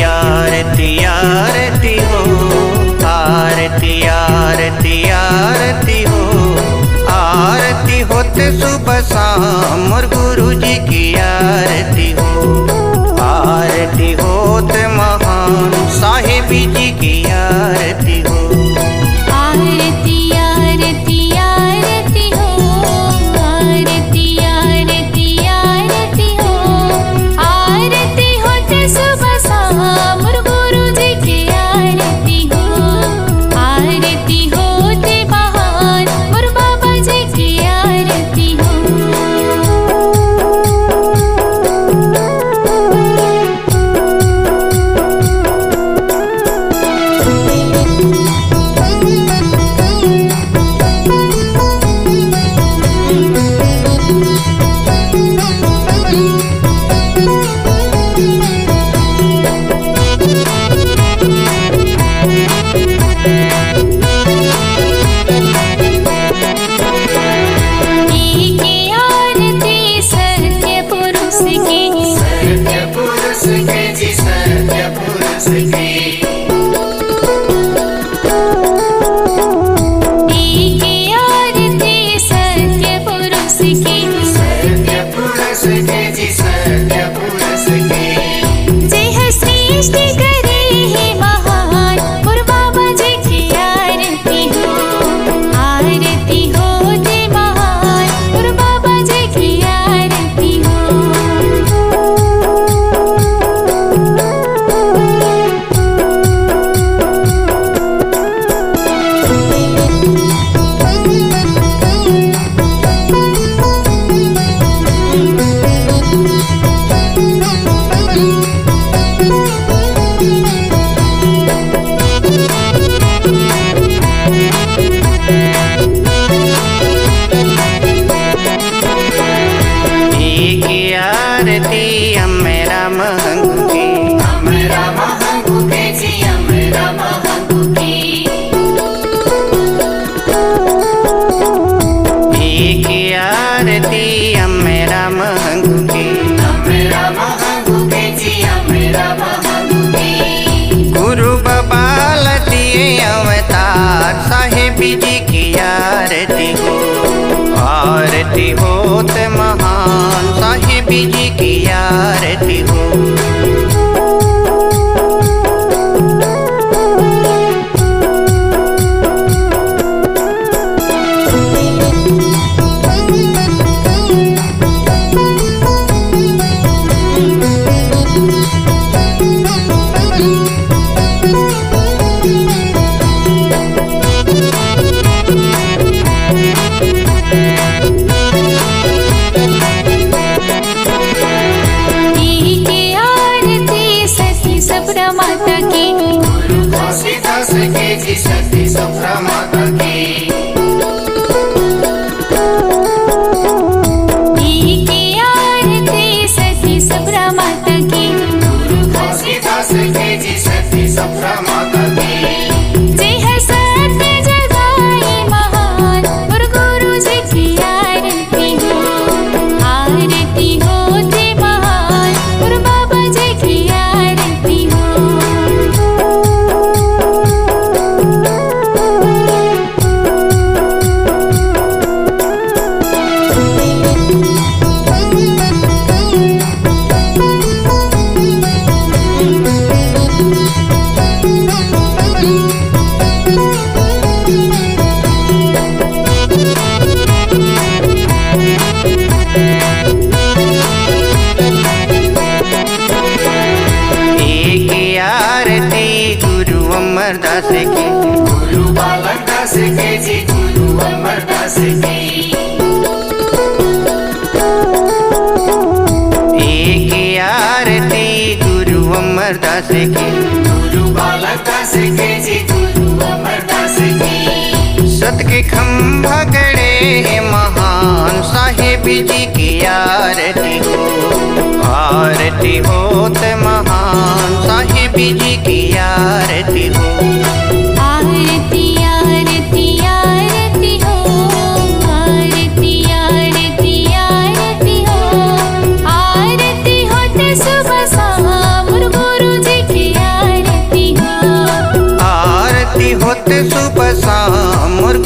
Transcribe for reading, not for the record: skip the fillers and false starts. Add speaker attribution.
Speaker 1: आरती आरती हो, आरती आरती आरती हो, आरती होते सुबह शाम मोर गुरु जी की आरती हो, आरती होते महान साहिबी जी की आरती हो।
Speaker 2: आरती आरती आरती हो, आरती आरती आरती हो, आरती होते सुबह शाम मोर गुरु जी की आरती हो, आरती होते महान मोर बाबा जी की आरती हो। साहिबी जी की आरती हो, आरती होते महान साहिबी जी की आरती हो।
Speaker 3: सती सप्रा माता की
Speaker 2: आरती सती सप्रा माता की,
Speaker 3: घासीदास के जी सती सप्रा माता की।
Speaker 2: जय है सत्य जगाई महान और गुरु जी की आरती हो, आरती होते महान और बाबा जी की आरती हो।
Speaker 1: अमरदास की,
Speaker 3: गुरु बालक दास के जी गुरु अमरदास की।
Speaker 1: एक आरती गुरु अमरदास की,
Speaker 3: गुरु बालक दास के जी गुरु अमरदास की।
Speaker 1: सत के खंभा गड़े महान साहिबी जी की आरती हो, आरती होते महान साहिबी जी की आरती हो।
Speaker 2: आरती आरती आरती हो, आरती आरती आरती हो, आरती होते सुबह शाम गुरु जी की
Speaker 1: सुबह शाम मोर